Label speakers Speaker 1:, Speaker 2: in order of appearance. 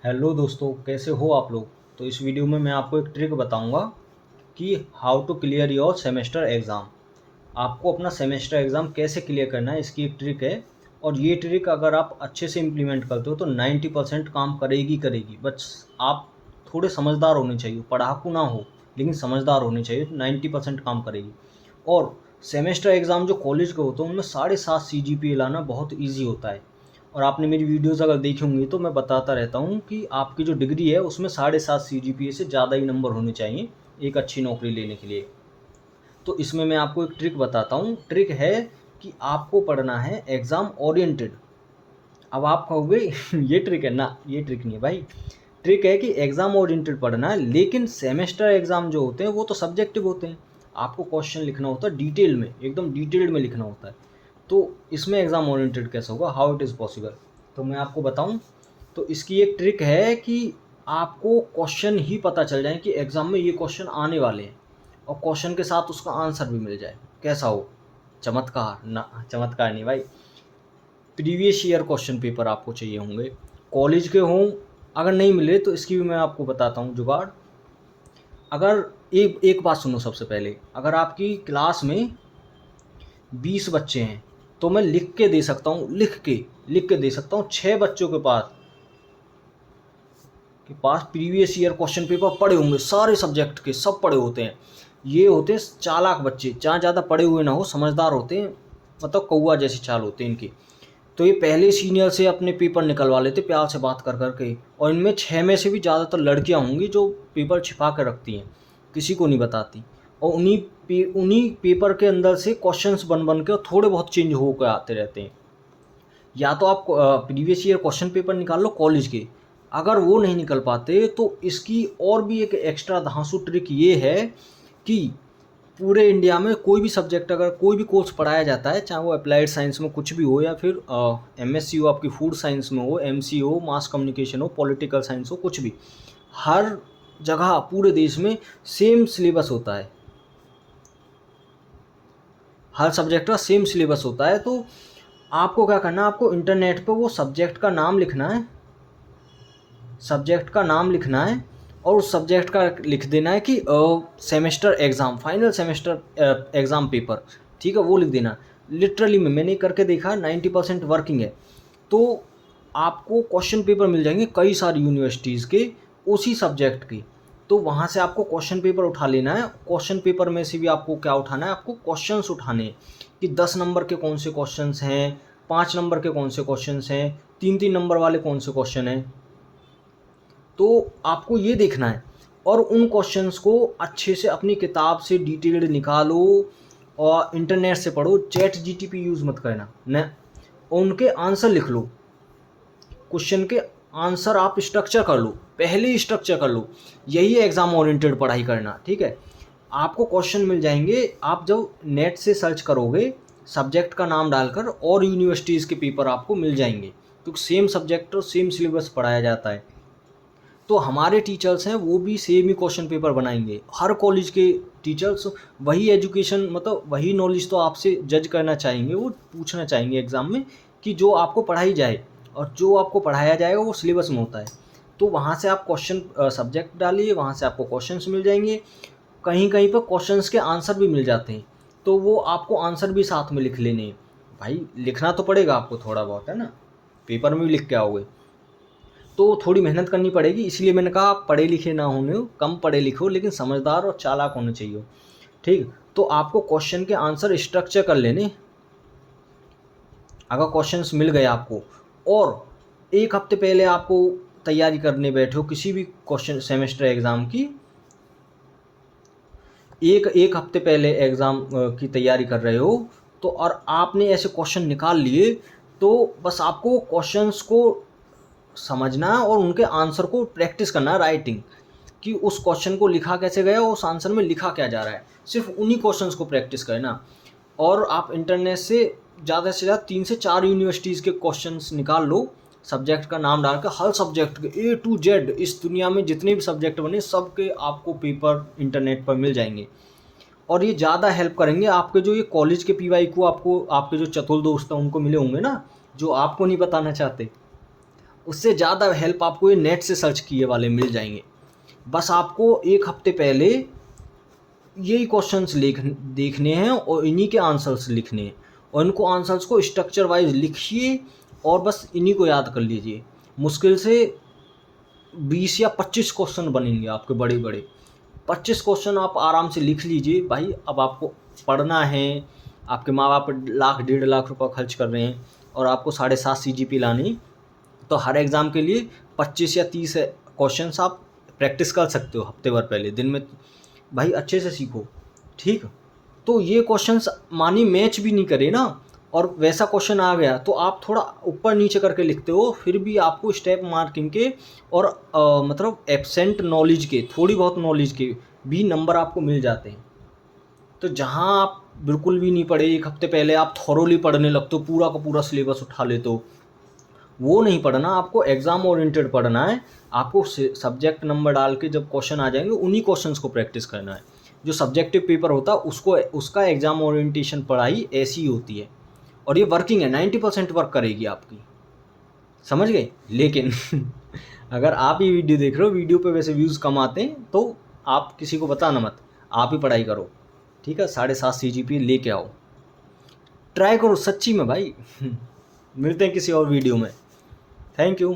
Speaker 1: Hello दोस्तों, कैसे हो आप लोग। तो इस वीडियो में मैं आपको एक ट्रिक बताऊंगा कि how to clear your semester exam. आपको अपना सेमेस्टर एग्ज़ाम कैसे क्लियर करना है, इसकी एक ट्रिक है। और ये ट्रिक अगर आप अच्छे से इम्प्लीमेंट करते हो तो 90% काम करेगी करेगी। बस आप थोड़े समझदार होने चाहिए, पढ़ाकू ना हो लेकिन समझदार होने चाहिए, तो 90% काम करेगी। और सेमेस्टर एग्ज़ाम जो कॉलेज के होते हैं उनमें 7.5 CGPA लाना बहुत ईजी होता है। और आपने मेरी वीडियोज़ अगर देखी होंगी तो मैं बताता रहता हूँ कि आपकी जो डिग्री है उसमें 7.5 CGPA से ज़्यादा ही नंबर होने चाहिए एक अच्छी नौकरी लेने के लिए। तो इसमें मैं आपको एक ट्रिक बताता हूँ। ट्रिक है कि आपको पढ़ना है एग्ज़ाम ओरिएंटेड। अब आप कहोगे ये ट्रिक है ना, ये ट्रिक नहीं है भाई। ट्रिक है कि एग्ज़ाम ओरिएंटेड पढ़ना है, लेकिन सेमेस्टर एग्ज़ाम जो होते हैं वो तो सब्जेक्टिव होते हैं। आपको क्वेश्चन लिखना होता है डिटेल में, एकदम डिटेल्ड में लिखना होता है। तो इसमें एग्ज़ाम ओरिएंटेड कैसे होगा, हाउ इट इज़ पॉसिबल। तो मैं आपको बताऊं, तो इसकी एक ट्रिक है कि आपको क्वेश्चन ही पता चल जाए कि एग्ज़ाम में ये क्वेश्चन आने वाले हैं, और क्वेश्चन के साथ उसका आंसर भी मिल जाए। कैसा हो, चमत्कार ना, चमत्कार नहीं भाई। प्रीवियस ईयर क्वेश्चन पेपर आपको चाहिए होंगे, कॉलेज के हों। अगर नहीं मिले तो इसकी भी मैं आपको बताता हूँ जुगाड़। अगर एक एक बात सुनो, सबसे पहले अगर आपकी क्लास में 20 बच्चे हैं तो मैं लिख के दे सकता हूँ, लिख के दे सकता हूँ 6 बच्चों के पास प्रीवियस ईयर क्वेश्चन पेपर पढ़े होंगे, सारे सब्जेक्ट के सब पढ़े होते हैं। ये होते हैं चालाक बच्चे, जहाँ ज़्यादा पढ़े हुए ना हो, समझदार होते हैं, मतलब कौआ जैसी चाल होते हैं इनकी। तो ये पहले सीनियर से अपने पेपर निकलवा लेते प्यार से बात कर कर के। और इनमें 6 में से भी ज़्यादातर लड़कियां होंगी जो पेपर छिपा कर रखती हैं, किसी को नहीं बताती। और उन्हीं पेपर के अंदर से क्वेश्चंस बन बन के और थोड़े बहुत चेंज होकर आते रहते हैं। या तो आप प्रीवियस ईयर क्वेश्चन पेपर निकाल लो कॉलेज के। अगर वो नहीं निकल पाते तो इसकी और भी एक एक्स्ट्रा धांसू ट्रिक ये है कि पूरे इंडिया में कोई भी सब्जेक्ट, अगर कोई भी कोर्स पढ़ाया जाता है, चाहे वो अप्लाइड साइंस में कुछ भी हो या फिर MSc हो, आपकी फूड साइंस में हो, MC हो, मास कम्युनिकेशन हो, पॉलिटिकल साइंस हो, कुछ भी, हर जगह पूरे देश में सेम सिलेबस होता है। हर सब्जेक्ट का सेम सिलेबस होता है। तो आपको क्या करना है, आपको इंटरनेट पे वो सब्जेक्ट का नाम लिखना है, सब्जेक्ट का नाम लिखना है, और उस सब्जेक्ट का लिख देना है कि semester exam, final semester exam paper, ठीक है, वो लिख देना। लिटरली में मैंने करके देखा, 90% वर्किंग है। तो आपको क्वेश्चन पेपर मिल जाएंगे कई सारी यूनिवर्सिटीज़ के उसी सब्जेक्ट के। तो वहाँ से आपको क्वेश्चन पेपर उठा लेना है। क्वेश्चन पेपर में से भी आपको क्या उठाना है, आपको क्वेश्चंस उठाने हैं कि 10 नंबर के कौन से क्वेश्चंस हैं, 5 नंबर के कौन से क्वेश्चंस हैं, 3-3 नंबर वाले कौन से क्वेश्चन हैं। तो आपको ये देखना है, और उन क्वेश्चंस को अच्छे से अपनी किताब से डिटेल्ड निकालो और इंटरनेट से पढ़ो। चैट जीटीपी यूज़ मत करना न, उनके आंसर लिख लो। क्वेश्चन के आंसर आप स्ट्रक्चर कर लो, पहले ही स्ट्रक्चर कर लो। यही है एग्ज़ाम ओरिएंटेड पढ़ाई करना, ठीक है। आपको क्वेश्चन मिल जाएंगे, आप जब नेट से सर्च करोगे सब्जेक्ट का नाम डालकर, और यूनिवर्सिटीज़ के पेपर आपको मिल जाएंगे, क्योंकि सेम सब्जेक्ट और सेम सिलेबस पढ़ाया जाता है। तो हमारे टीचर्स हैं वो भी सेम ही क्वेश्चन पेपर बनाएंगे, हर कॉलेज के टीचर्स वही एजुकेशन, मतलब वही नॉलेज तो आपसे जज करना चाहेंगे, वो पूछना चाहेंगे एग्ज़ाम में कि जो आपको पढ़ाई जाए, और जो आपको पढ़ाया जाएगा वो सिलेबस में होता है। तो वहाँ से आप क्वेश्चन सब्जेक्ट डालिए, वहाँ से आपको क्वेश्चंस मिल जाएंगे। कहीं कहीं पर क्वेश्चंस के आंसर भी मिल जाते हैं, तो वो आपको आंसर भी साथ में लिख लेने हैं। भाई लिखना तो पड़ेगा आपको थोड़ा बहुत, है ना, पेपर में भी लिख के आओगे तो थोड़ी मेहनत करनी पड़ेगी। इसलिए मैंने कहा आप पढ़े लिखे ना होने हो, कम पढ़े लिखे हो, लेकिन समझदार और चालाक होने चाहिए हो, ठीक। तो आपको क्वेश्चन के आंसर स्ट्रक्चर कर लेने। अगर क्वेश्चंस मिल गए आपको, और एक हफ्ते पहले आपको तैयारी करने बैठे हो किसी भी क्वेश्चन सेमेस्टर एग्ज़ाम की, एक एक हफ्ते पहले एग्ज़ाम की तैयारी कर रहे हो, तो और आपने ऐसे क्वेश्चन निकाल लिए, तो बस आपको क्वेश्चंस को समझना है और उनके आंसर को प्रैक्टिस करना है, राइटिंग, कि उस क्वेश्चन को लिखा कैसे गया, उस आंसर में लिखा क्या जा रहा है। सिर्फ उन्हीं क्वेश्चंस को प्रैक्टिस करना। और आप इंटरनेट से ज़्यादा 3 से 4 यूनिवर्सिटीज़ के क्वेश्चंस निकाल लो, सब्जेक्ट का नाम डालकर, हर सब्जेक्ट के A to Z, इस दुनिया में जितने भी सब्जेक्ट बने सब के आपको पेपर इंटरनेट पर मिल जाएंगे। और ये ज़्यादा हेल्प करेंगे आपके जो ये कॉलेज के PY को, आपको आपके जो चतुर दोस्त हैं उनको मिले होंगे ना, जो आपको नहीं बताना चाहते, उससे ज़्यादा हेल्प आपको ये नेट से सर्च किए वाले मिल जाएंगे। बस आपको एक हफ्ते पहले यही क्वेश्चंस देखने हैं और इन्हीं के आंसर्स लिखने हैं, और इनको आंसर्स को स्ट्रक्चर वाइज लिखिए और बस इन्हीं को याद कर लीजिए। मुश्किल से 20 या 25 क्वेश्चन बनेंगे आपके बड़े बड़े। 25 क्वेश्चन आप आराम से लिख लीजिए भाई। अब आपको पढ़ना है, आपके माँ बाप लाख 1.5 लाख रुपये खर्च कर रहे हैं और आपको 7.5 CGP लानी, तो हर एग्ज़ाम के लिए 25 या 30 क्वेश्चंस आप प्रैक्टिस कर सकते हो हफ्ते भर पहले दिन में। भाई अच्छे से सीखो, ठीक। तो ये क्वेश्चंस मानी मैच भी नहीं करे ना, और वैसा क्वेश्चन आ गया तो आप थोड़ा ऊपर नीचे करके लिखते हो, फिर भी आपको स्टेप मार्किंग के और मतलब एब्सेंट नॉलेज के, थोड़ी बहुत नॉलेज के भी नंबर आपको मिल जाते हैं। तो जहाँ आप बिल्कुल भी नहीं पढ़े, एक हफ्ते पहले आप थॉरोली पढ़ने लगते हो, पूरा का पूरा सिलेबस उठा लेते हो, वो नहीं पढ़ना। आपको एग्ज़ाम ओरिएंटेड पढ़ना है। आपको सब्जेक्ट नंबर डाल के जब क्वेश्चन आ जाएंगे उन्हीं क्वेश्चंस को प्रैक्टिस करना है। जो सब्जेक्टिव पेपर होता है उसका एग्ज़ाम ओरिएंटेशन पढ़ाई ऐसी ही होती है, और ये वर्किंग है, 90% वर्क करेगी आपकी, समझ गए। लेकिन अगर आप ये वीडियो देख रहे हो, वीडियो पे वैसे व्यूज़ कम आते हैं, तो आप किसी को बताना मत, आप ही पढ़ाई करो, ठीक है। 7.5 CGPA लेके आओ, ट्राई करो सच्ची में भाई। मिलते हैं किसी और वीडियो में। Thank you.